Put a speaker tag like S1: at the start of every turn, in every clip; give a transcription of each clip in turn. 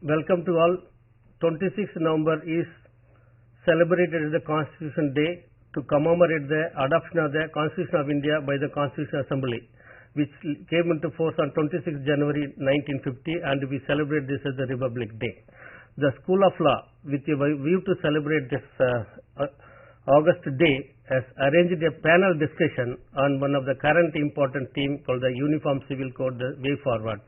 S1: Welcome to all. 26th November is celebrated as the Constitution Day to commemorate the adoption of the Constitution of India by the Constitutional Assembly, which came into force on 26th January 1950, and we celebrate this as the Republic Day. The School of Law, with a view to celebrate this August Day, has arranged a panel discussion on one of the current important theme called the Uniform Civil Code, the way forward.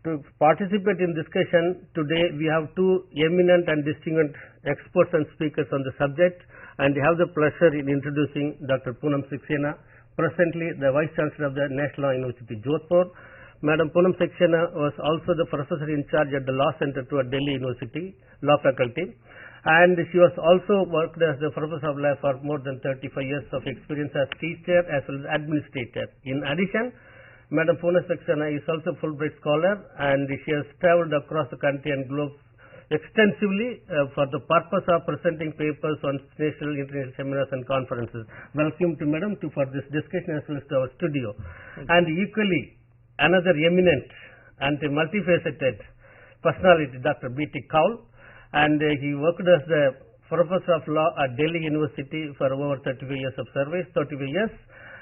S1: To participate in discussion today, we have two eminent and distinguished experts and speakers on the subject, and we have the pleasure in introducing Dr. Poonam Saxena, presently the Vice Chancellor of the National Law University, Jodhpur. Madam Poonam Saxena was also the professor in charge at the Law Center at Delhi University Law Faculty, and she was also worked as the professor of law for more than 35 years of experience as teacher as well as administrator. In addition, Madam Poonam Saxena is also a Fulbright scholar, and she has traveled across the country and globe extensively for the purpose of presenting papers on national, international seminars and conferences. Welcome to Madam for this discussion as well as to our studio. And equally, another eminent and multifaceted personality, Dr. B.T. Kaul, and he worked as the professor of law at Delhi University for over 35 years of service, 35 years.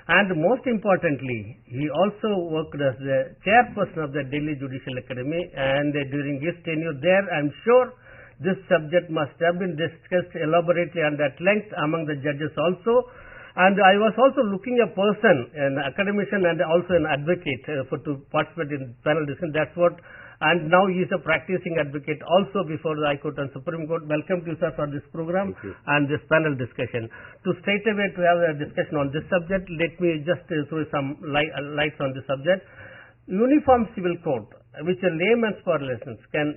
S1: And most importantly, he also worked as the chairperson of the Delhi Judicial Academy, and during his tenure there, I am sure this subject must have been discussed elaborately and at length among the judges also. And I was also looking a person, an academician and also an advocate to participate in panel discussion. That's what. And now he is a practicing advocate also before the High Court and Supreme Court. Welcome to you, sir, for this program and this panel discussion. To straight away to have a discussion on this subject, let me just throw some lights on this subject. Uniform Civil Code, which a layman's parlance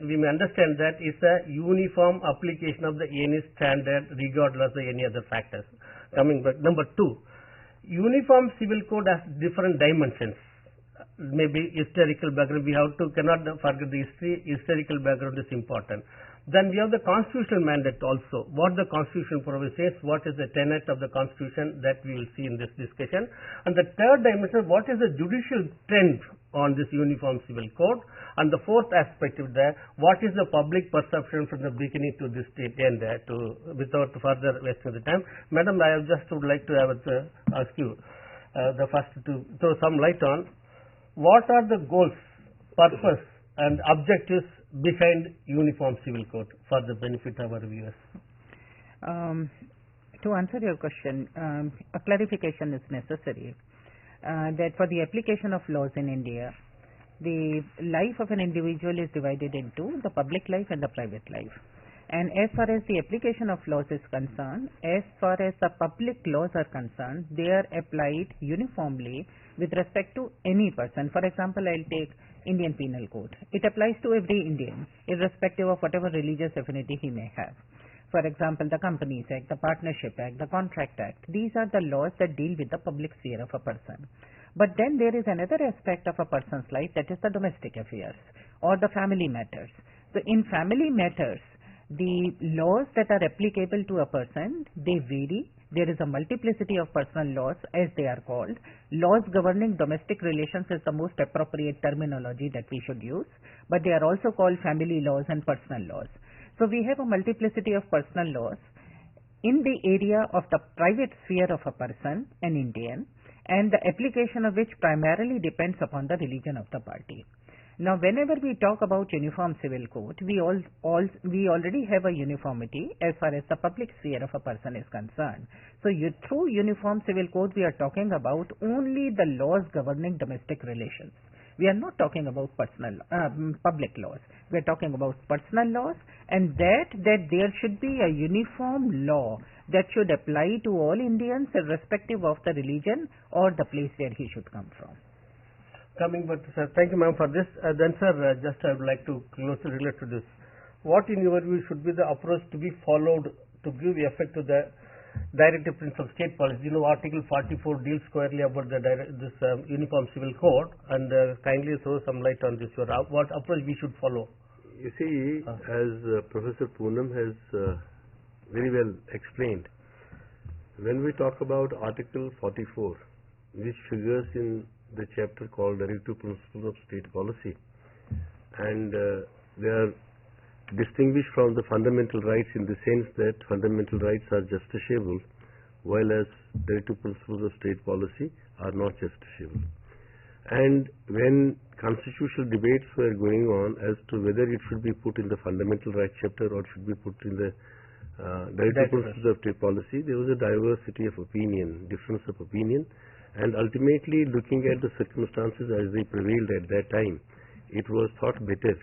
S1: we may understand that is a uniform application of the any standard regardless of any other factors. Coming back, number two, Uniform Civil Code has different dimensions. Maybe historical background, we cannot forget the historical background is important. Then we have the constitutional mandate also, what the constitution provides, what is the tenet of the constitution, that we will see in this discussion. And the third dimension, what is the judicial trend on this Uniform Civil Code. And the fourth aspect of that, what is the public perception from the beginning to this state end, without further wasting the time. Madam, I just would like to ask you the first to throw some light on what are the goals, purpose and objectives behind Uniform Civil Code for the benefit of our viewers.
S2: To answer your question, a clarification is necessary that for the application of laws in India, the life of an individual is divided into the public life and the private life. And as far as the application of laws is concerned, as far as the public laws are concerned, they are applied uniformly with respect to any person. For example, I'll take Indian Penal Code. It applies to every Indian, irrespective of whatever religious affinity he may have. For example, the Companies Act, the Partnership Act, the Contract Act, these are the laws that deal with the public sphere of a person. But then there is another aspect of a person's life, that is the domestic affairs or the family matters. So in family matters, the laws that are applicable to a person, they vary. There is a multiplicity of personal laws, as they are called. Laws governing domestic relations is the most appropriate terminology that we should use, but they are also called family laws and personal laws. So we have a multiplicity of personal laws in the area of the private sphere of a person, an Indian, and the application of which primarily depends upon the religion of the party. Now, whenever we talk about Uniform Civil Code, we already have a uniformity as far as the public sphere of a person is concerned. So, through Uniform Civil Code, we are talking about only the laws governing domestic relations. We are not talking about public laws. We are talking about personal laws, and that there should be a uniform law that should apply to all Indians, irrespective of the religion or the place where he should come from.
S1: Coming back to sir, thank you ma'am for this. Then sir, just I would like to closely relate to this. What in your view should be the approach to be followed to give effect to the directive principle of state policy? You know, Article 44 deals squarely about this Uniform Civil Code, and kindly throw some light on this. What approach we should follow?
S3: You see, as Professor Poonam has very well explained, when we talk about Article 44, which figures in the chapter called Directive Principles of State Policy, and there are distinguished from the fundamental rights in the sense that fundamental rights are justiciable, while as directive principles of state policy are not justiciable. And when constitutional debates were going on as to whether it should be put in the fundamental rights chapter or should be put in the directive principles of state policy, there was a diversity of opinion, difference of opinion, and ultimately looking at the circumstances as they prevailed at that time, it was thought better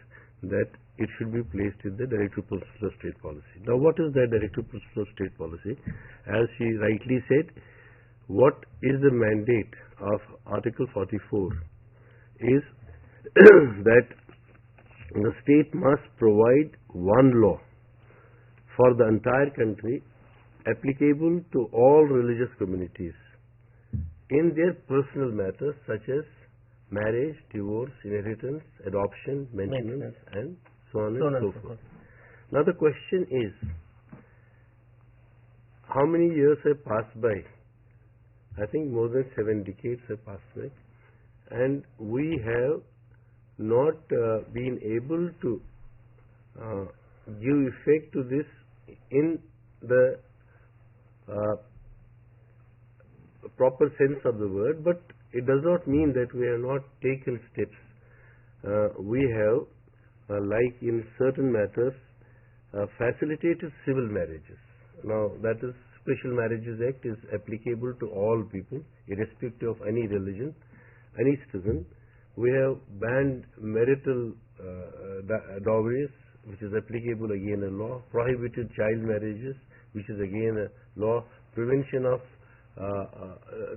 S3: that it should be placed in the directive principles of state policy. Now, what is that directive principles of state policy? As she rightly said, what is the mandate of Article 44 is that the state must provide one law for the entire country applicable to all religious communities in their personal matters such as marriage, divorce, inheritance, adoption, maintenance, and so on and so forth. Now the question is, how many years have passed by? I think more than 7 decades have passed by, and we have not been able to give effect to this in the proper sense of the word, but it does not mean that we have not taken steps. We have, like in certain matters, facilitated civil marriages. Now, that is, Special Marriages Act is applicable to all people, irrespective of any religion, any citizen. We have banned marital dowries, which is applicable again a law, prohibited child marriages, which is again a law, prevention of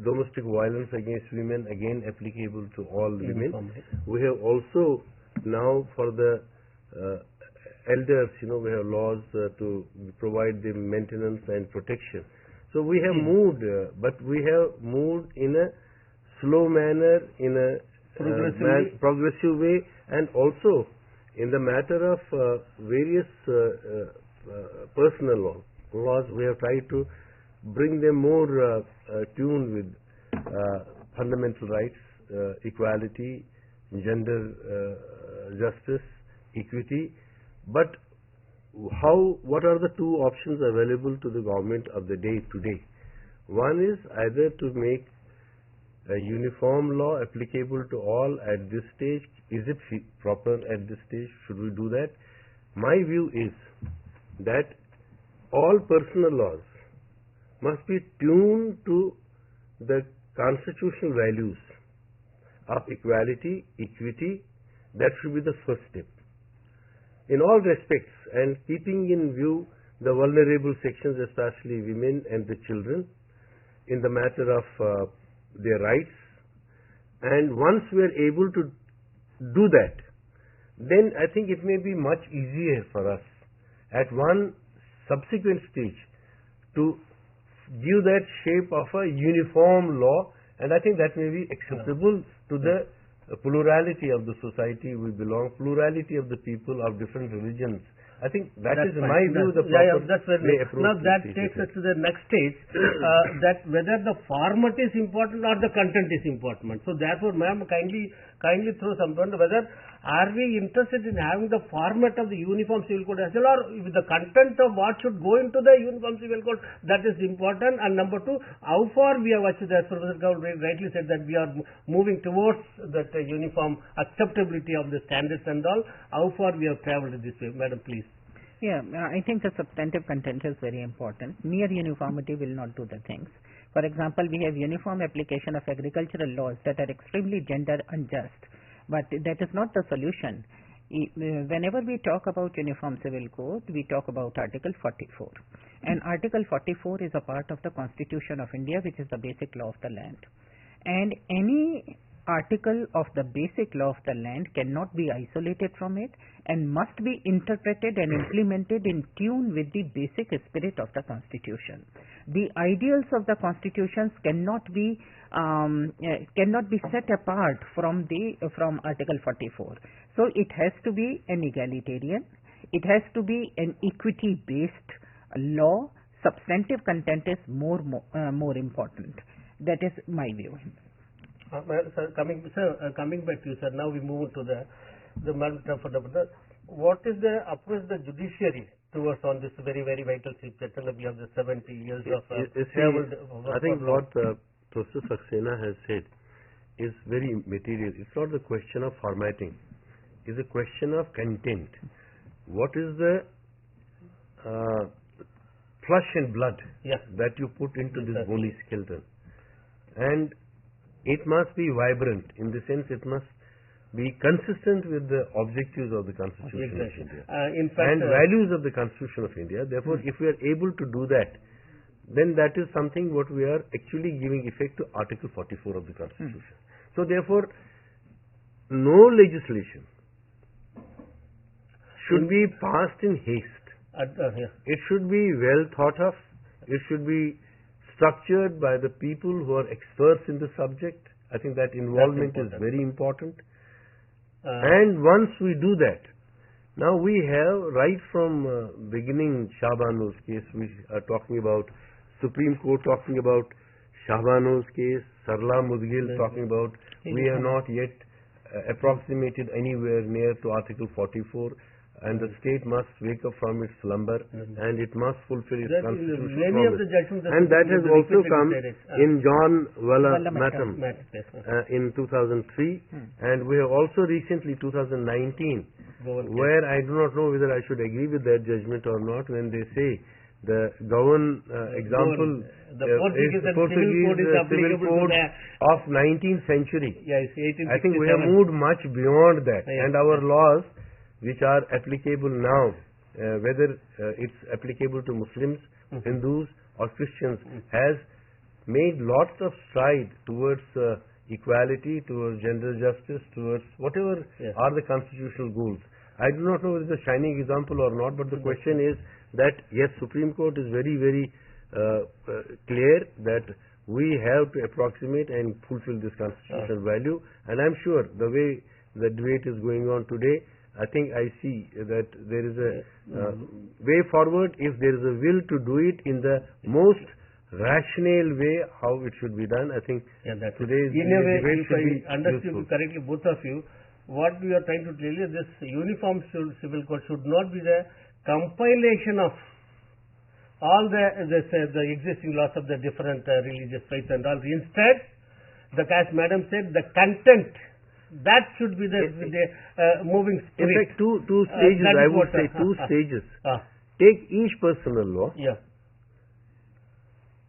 S3: domestic violence against women, again applicable to all women. We have also now for the elders, we have laws to provide them maintenance and protection. So we have moved, but we have moved in a slow manner, in a progressive way, and also in the matter of various personal laws, we have tried to bring them more tuned with fundamental rights, equality, gender justice, equity. But what are the two options available to the government of the day today? One is either to make a uniform law applicable to all at this stage. Is it proper at this stage? Should we do that? My view is that all personal laws must be tuned to the constitutional values of equality, equity. That should be the first step. In all respects, and keeping in view the vulnerable sections, especially women and the children, in the matter of their rights, and once we are able to do that, then I think it may be much easier for us at one subsequent stage to give that shape of a uniform law, and I think that may be acceptable to the plurality of the society we belong, plurality of the people of different religions. I think that's is fine. My view. The
S1: that's very approach. Now that takes us to the next stage, that whether the format is important or the content is important. So therefore, ma'am, kindly throw some point whether are we interested in having the format of the Uniform Civil Code as well, or with the content of what should go into the Uniform Civil Code, that is important. And number two, how far we have achieved, as Professor Gaul rightly said, that we are moving towards that uniform acceptability of the standards and all. How far we have travelled in this way, madam, please.
S2: Yeah, I think the substantive content is very important. Mere uniformity will not do the things. For example, we have uniform application of agricultural laws that are extremely gender unjust, but that is not the solution. Whenever we talk about Uniform Civil Code, we talk about Article 44. And Article 44 is a part of the Constitution of India, which is the basic law of the land. And any article of the basic law of the land cannot be isolated from it and must be interpreted and implemented in tune with the basic spirit of the Constitution. The ideals of the Constitutions cannot be set apart from Article 44. So it has to be an egalitarian, it has to be an equity-based law. Substantive content is more important. That is my view.
S1: Sir, coming back to you, sir. Now we move to the what is the approach the judiciary towards on this very, very vital subject? And we have the 70 years of traveled
S3: I think what Professor Saxena has said is very material. It's not the question of formatting. It's a question of content. What is the flesh and blood that you put into this bony skeleton? And it must be vibrant, in the sense it must be consistent with the objectives of the Constitution of India
S1: in fact,
S3: and values of the Constitution of India. Therefore, if we are able to do that, then that is something what we are actually giving effect to Article 44 of the Constitution. So therefore, no legislation should be passed in haste. It should be well thought of. It should be structured by the people who are experts in the subject. I think that involvement is very important. And once we do that, now we have right from beginning Shahbanu's case, we are talking about Supreme Court talking about Shahbanu's case, Sarla Mudgil talking about, we have not yet approximated anywhere near to Article 44, and the state must wake up from its slumber and it must fulfill its constitutional promise. And that has also come in John Vallamatam in 2003, and we have also recently 2019, where I do not know whether I should agree with that judgment or not, when they say the Govan example
S1: the Portuguese
S3: civil code of 19th century.
S1: Yes,
S3: I think we have moved much beyond that, and our laws which are applicable now, whether it's applicable to Muslims, Hindus or Christians, has made lots of stride towards equality, towards gender justice, towards whatever are the constitutional goals. I do not know whether it's a shining example or not, but the question is that yes, Supreme Court is very, very clear that we have to approximate and fulfill this constitutional value, and I'm sure the way the debate is going on today, I think I see that there is a way forward if there is a will to do it in the most rational way, how it should be done. I think today's
S1: in a way,
S3: debate
S1: if
S3: should be
S1: I understood
S3: useful.
S1: correctly, both of you, what we are trying to tell you, this uniform civil code should not be the compilation of all the existing laws of the different religious faiths and all. Instead, as Madam said, the content, that should be the moving spirit.
S3: In fact, two stages, I would say two stages. Take each personal law,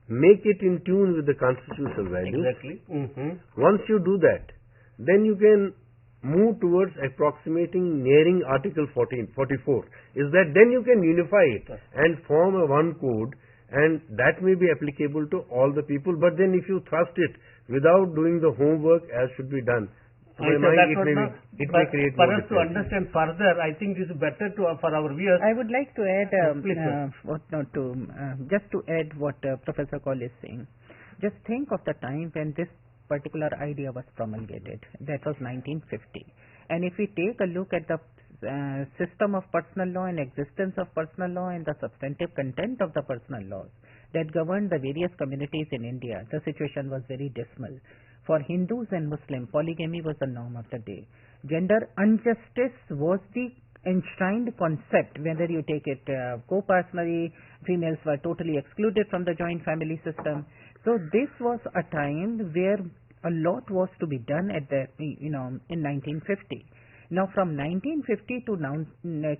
S3: make it in tune with the constitutional values.
S1: Exactly.
S3: Once you do that, then you can move towards approximating, nearing Article 44. Is that then you can unify it and form a one code, and that may be applicable to all the people. But then if you thrust it without doing the homework as should be done, it may create
S1: for us to understand further, I think it is better for our viewers.
S2: I would like to add just to add what Professor Kaul is saying. Just think of the time when this particular idea was promulgated. That was 1950. And if we take a look at the system of personal law and existence of personal law and the substantive content of the personal laws that governed the various communities in India, the situation was very dismal. For Hindus and Muslims, polygamy was the norm of the day. Gender injustice was the enshrined concept. Whether you take it co-personally, females were totally excluded from the joint family system. So this was a time where a lot was to be done at the in 1950. Now from 1950 to now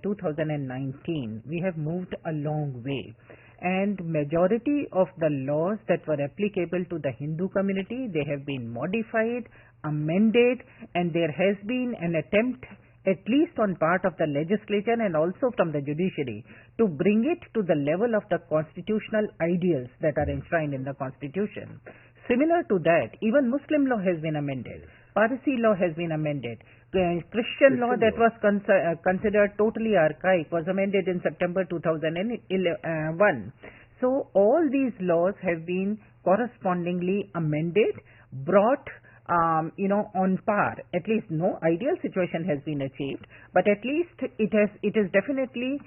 S2: 2019, we have moved a long way. And majority of the laws that were applicable to the Hindu community, they have been modified, amended, and there has been an attempt, at least on part of the legislature and also from the judiciary, to bring it to the level of the constitutional ideals that are enshrined in the constitution. Similar to that, even Muslim law has been amended. Parsi law has been amended. Christian law that was considered totally archaic was amended in September 2001. So all these laws have been correspondingly amended, brought on par. At least no ideal situation has been achieved, but at least it is definitely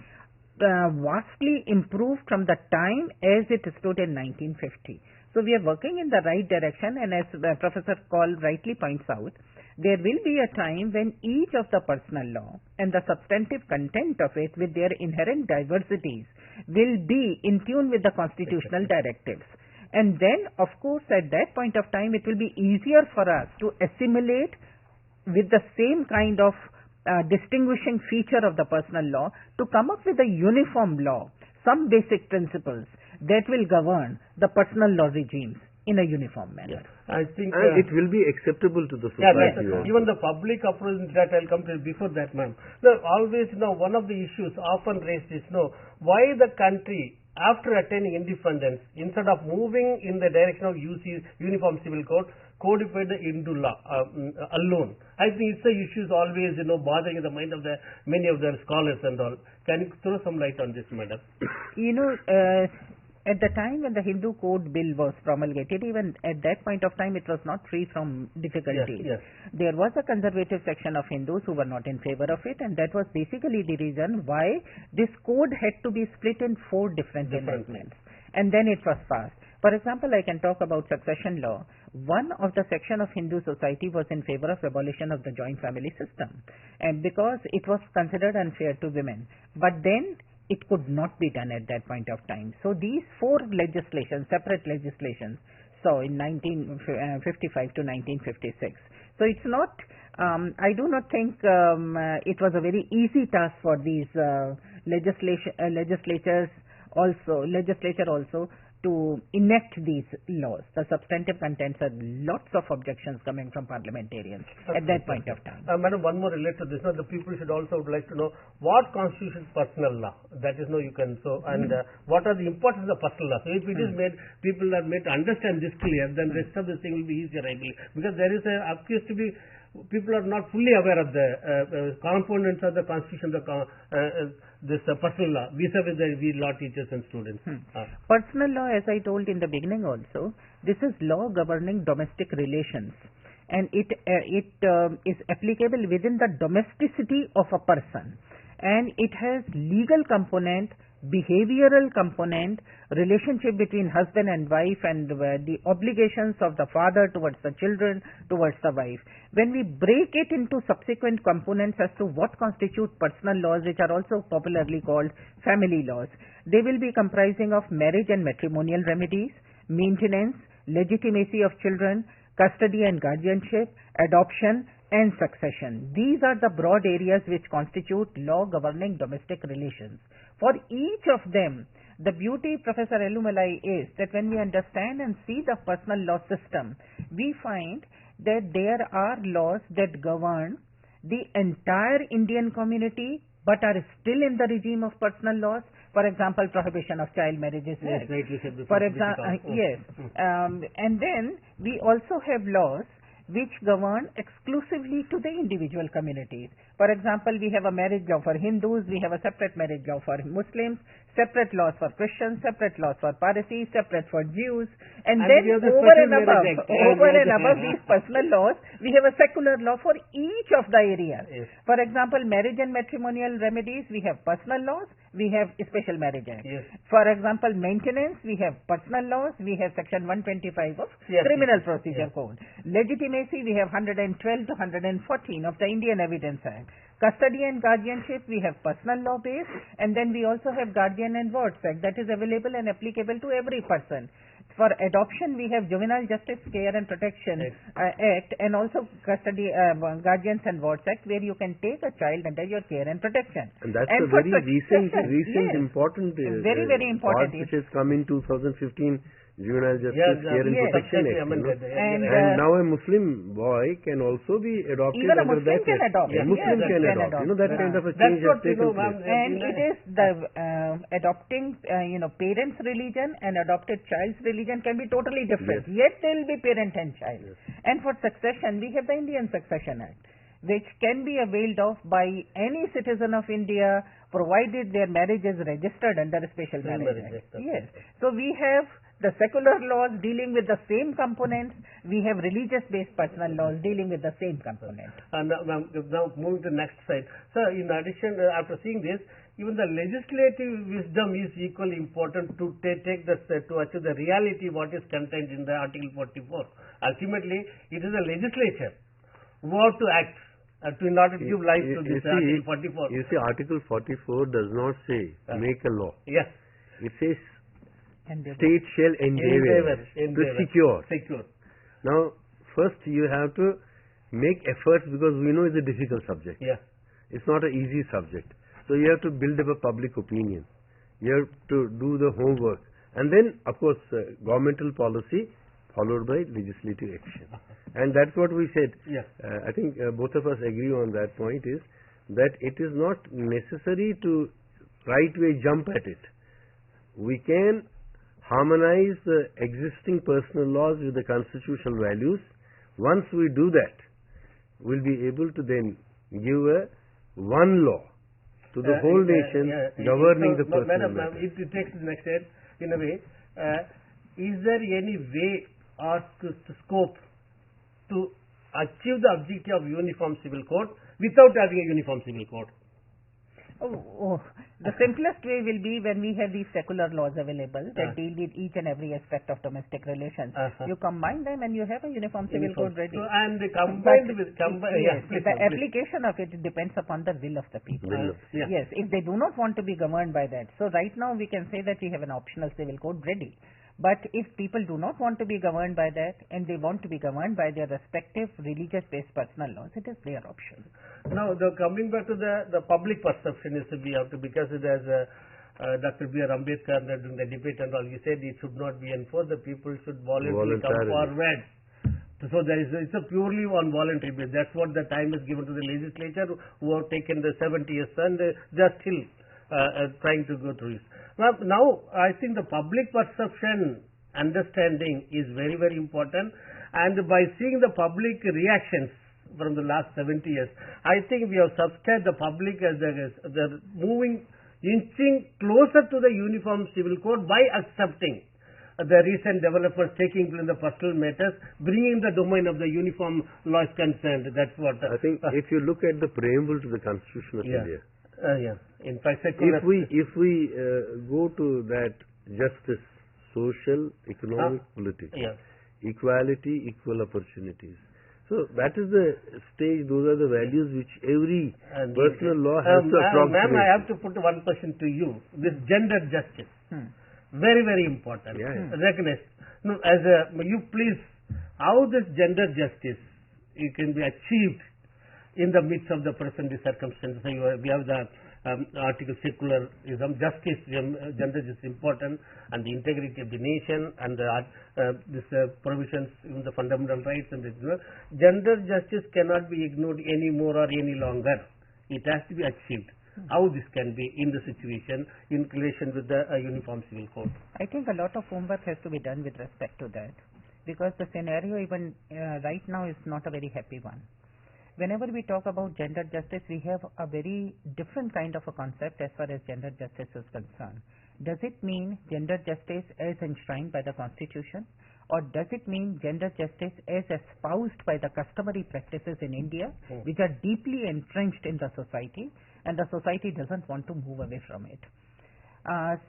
S2: vastly improved from the time as it stood in 1950. So we are working in the right direction, and as Professor Kaul rightly points out, there will be a time when each of the personal law and the substantive content of it with their inherent diversities will be in tune with the constitutional directives. And then, of course, at that point of time, it will be easier for us to assimilate with the same kind of distinguishing feature of the personal law to come up with a uniform law, some basic principles that will govern the personal law regimes in a uniform manner.
S1: I think
S3: And it will be acceptable to the
S1: yeah,
S3: society.
S1: yes, even the public approach that I'll come to before that, ma'am. No, always, one of the issues often raised is, why the country, after attaining independence, instead of moving in the direction of Uniform Civil Code, codified the Hindu law alone. I think it's the issues always, bothering the mind of many of their scholars and all. Can you throw some light on this, madam?
S2: At the time when the Hindu Code Bill was promulgated, even at that point of time, it was not free from difficulties.
S1: Yes.
S2: There was a conservative section of Hindus who were not in favor of it, and that was basically the reason why this code had to be split in 4 different amendments. And then it was passed. For example, I can talk about succession law. One of the section of Hindu society was in favor of abolition of the joint family system, and because it was considered unfair to women. But then it could not be done at that point of time. So these 4 legislations, separate legislations, so in 1955 to 1956. So it's not, I do not think it was a very easy task for these legislature also to enact these laws. The substantive contents had lots of objections coming from parliamentarians at that point of time.
S1: Madam, one more related to this. The people should also would like to know what constitutes personal law. That is, you can and what are the importance of personal law. So if it is made, people are made to understand this clear, then rest of the thing will be easier, I believe. Because there is appears to be people are not fully aware of the components of the constitution, this personal law, vis-a-vis we law teachers and students.
S2: Personal law, as I told in the beginning also, this is law governing domestic relations, and it is applicable within the domesticity of a person, and it has legal component, behavioral component, relationship between husband and wife, and the obligations of the father towards the children, towards the wife. When we break it into subsequent components as to what constitute personal laws, which are also popularly called family laws, they will be comprising of marriage and matrimonial remedies, maintenance, legitimacy of children, custody and guardianship, adoption, and succession. These are the broad areas which constitute law governing domestic relations. For each of them, the beauty, Professor Elumalai, is that when we understand and see the personal law system, we find that there are laws that govern the entire Indian community but are still in the regime of personal laws. For example, prohibition of child marriages.
S1: Yes, rightly said.
S2: For example, yes. And then we also have laws which govern exclusively to the individual communities. For example, we have a marriage law for Hindus, we have a separate marriage law for Muslims, separate laws for Christians, separate laws for Parsis, separate for Jews, and then over and above these personal laws, we have a secular law for each of the areas.
S1: Yes.
S2: For example, marriage and matrimonial remedies, we have personal laws, we have Special Marriage Act.
S1: Yes.
S2: For example, maintenance, we have personal laws, we have Section 125 of Criminal Procedure Code. Legitimacy, we have 112 to 114 of the Indian Evidence Act. Custody and guardianship, we have personal law based, and then we also have Guardian and Wards Act that is available and applicable to every person. For adoption, we have Juvenile Justice Care and Protection Act, and also Custody, Guardians and Wards Act, where you can take a child under your care and protection.
S3: And that's a very recent important
S2: very important
S3: which has come in 2015. Juvenile Justice Care and Protection Act. And now a Muslim boy can also be adopted.
S2: Even a
S3: under
S2: Muslim
S3: that
S2: can adopt.
S3: Yeah, Muslim can adopt. That kind of a change has taken place.
S2: And it is the adopting, parents' religion and adopted child's religion can be totally different.
S3: Yes.
S2: Yet they will be parent and child. Yes. And for succession, we have the Indian Succession Act, which can be availed of by any citizen of India, provided their marriage is registered under a Special Marriage Act. Yes. So we have the secular laws dealing with the same components. We have religious-based personal laws dealing with the same component.
S1: And now moving to the next slide. So, in addition, after seeing this, even the legislative wisdom is equally important to take the to achieve the reality what is contained in the Article 44. Ultimately, it is the legislature who have to act in order to give life to this Article 44.
S3: You see, Article 44 does not say make a law.
S1: Yes.
S3: It says
S2: Endeavor.
S3: state shall endeavor to secure. Now, first you have to make efforts, because we know it's a difficult subject.
S1: Yeah.
S3: It's not an easy subject. So you have to build up a public opinion. You have to do the homework. And then, of course, governmental policy followed by legislative action. And that's what we said.
S1: Yeah.
S3: I think both of us agree on that point, is that it is not necessary to right way jump at it. We can harmonize the existing personal laws with the constitutional values. Once we do that, we'll be able to then give one law to the whole nation governing the personal matters.
S1: It takes the next step in a way. Is there any way or scope to achieve the objective of uniform civil code without having a uniform civil code?
S2: The simplest way will be when we have these secular laws available that deal with each and every aspect of domestic relations. You combine them and you have a uniform civil code ready.
S1: So, and combined with
S2: the application of it depends upon the will of the people. Yes, if they do not want to be governed by that. So right now we can say that we have an optional civil code ready. But if people do not want to be governed by that and they want to be governed by their respective religious-based personal laws, it is their option.
S1: Now, coming back to the public perception is to be out to, because it has Dr. B.R. Ambedkar during the debate and all, he said it should not be enforced. The people should voluntarily come forward. So it's a purely on voluntary basis. That's what the time is given to the legislature who have taken the 70 years and they are still trying to go through this. Now, I think the public perception understanding is very, very important, and by seeing the public reactions from the last 70 years, I think we have subscribed the public as they're inching closer to the uniform civil code by accepting the recent developments taking place in the personal matters, bringing the domain of the uniform law is concerned. That's what
S3: I think. If you look at the preamble to the Constitution of India,
S1: in fact,
S3: if we go to that justice, social, economic, political, equality, equal opportunities. So that is the stage. Those are the values which every personal law has to approximate.
S1: Ma'am, I have to put one question to you. This gender justice, very, very important. Recognized. No, you please, how this gender justice it can be achieved in the midst of the present circumstances. We have the article secularism, justice, gender is important, and the integrity of the nation, and this provisions in the fundamental rights, and gender justice cannot be ignored any more or any longer. It has to be achieved. How this can be in the situation in relation with the uniform civil code?
S2: I think a lot of homework has to be done with respect to that, because the scenario even right now is not a very happy one. Whenever we talk about gender justice, we have a very different kind of a concept as far as gender justice is concerned. Does it mean gender justice as enshrined by the Constitution, or does it mean gender justice as espoused by the customary practices in India, which are deeply entrenched in the society, and the society doesn't want to move away from it?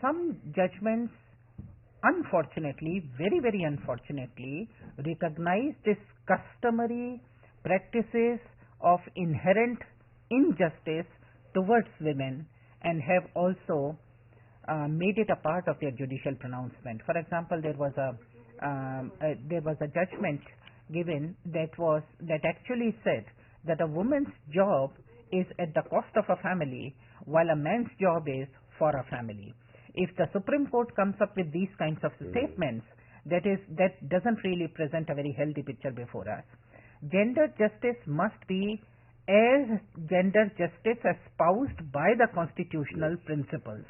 S2: Some judgments, unfortunately, very, very unfortunately, recognize this customary practices of inherent injustice towards women and have also made it a part of their judicial pronouncement. For example, there was a judgment given that actually said that a woman's job is at the cost of a family, while a man's job is for a family. If the Supreme Court comes up with these kinds of statements, that doesn't really present a very healthy picture before us. Gender justice must be as gender justice espoused by the constitutional principles.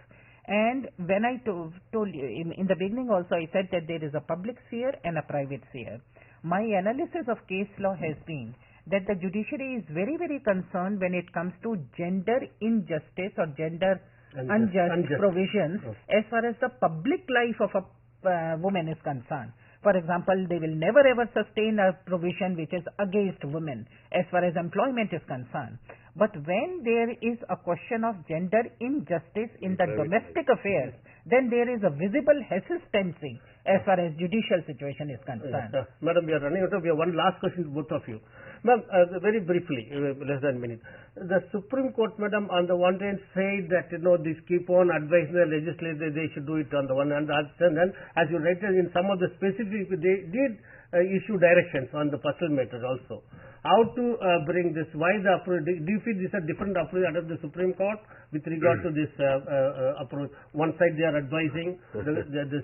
S2: And when I told you in the beginning also, I said that there is a public sphere and a private sphere. My analysis of case law has been that the judiciary is very, very concerned when it comes to gender injustice or gender unjust provisions as far as the public life of a woman is concerned. For example, they will never ever sustain a provision which is against women as far as employment is concerned. But when there is a question of gender injustice in the domestic affairs, then there is a visible hesitancy as far as judicial situation is concerned.
S1: Madam, we are running out of. We have one last question to both of you. Ma'am, very briefly, less than a minute. The Supreme Court, madam, on the one hand said that, this keep on advising the legislature, they should do it on the one hand. And then, as you write in some of the specific, they did issue directions on the personal matter also. How to bring this? Why the approach? Do you feel this is a different approach under the Supreme Court with regard to this approach? One side they are advising this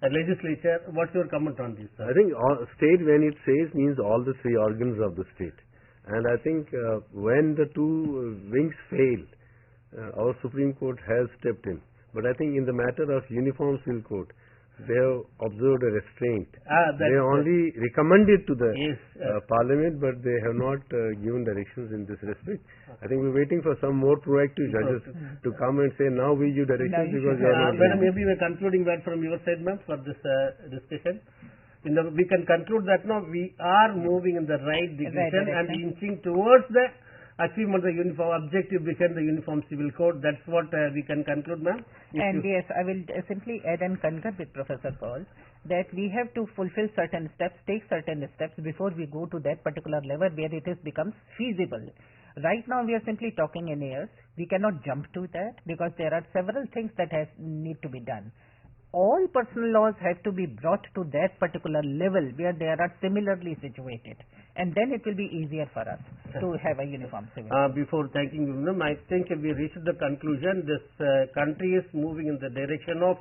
S1: legislature. What's your comment on this?
S3: I think state, when it says, means all the three organs of the state. And I think when the two wings fail, our Supreme Court has stepped in. But I think in the matter of Uniform Civil Code, they have observed a restraint. They only recommended to the Parliament, but they have not given directions in this respect. I think we're waiting for some more proactive judges to come and say, now we give directions because you are not.
S1: Madam, maybe a concluding word from your side, ma'am, for this discussion. We can conclude that now we are moving in the right direction and inching towards the achievement of the uniform objective behind the Uniform Civil Code. That's what we can conclude, ma'am.
S2: And yes, I will simply add and concur with Professor Paul that we have to fulfill certain steps, take certain steps before we go to that particular level where it becomes feasible. Right now we are simply talking in airs. We cannot jump to that because there are several things that need to be done. All personal laws have to be brought to that particular level where they are similarly situated, and then it will be easier for us to have a uniform civil code.
S1: Before thanking you, ma'am, I think we reached the conclusion this country is moving in the direction of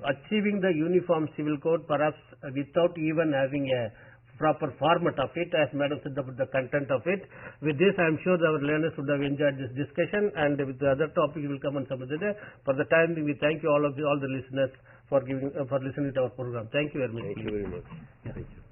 S1: achieving the Uniform Civil Code, perhaps without even having a proper format of it, as Madam said about the content of it. With this, I am sure our learners would have enjoyed this discussion, and with the other topic will come on some other day. For the time being, we thank you all the listeners for listening to our program. Thank you very much.
S3: Thank you very much. Thank you.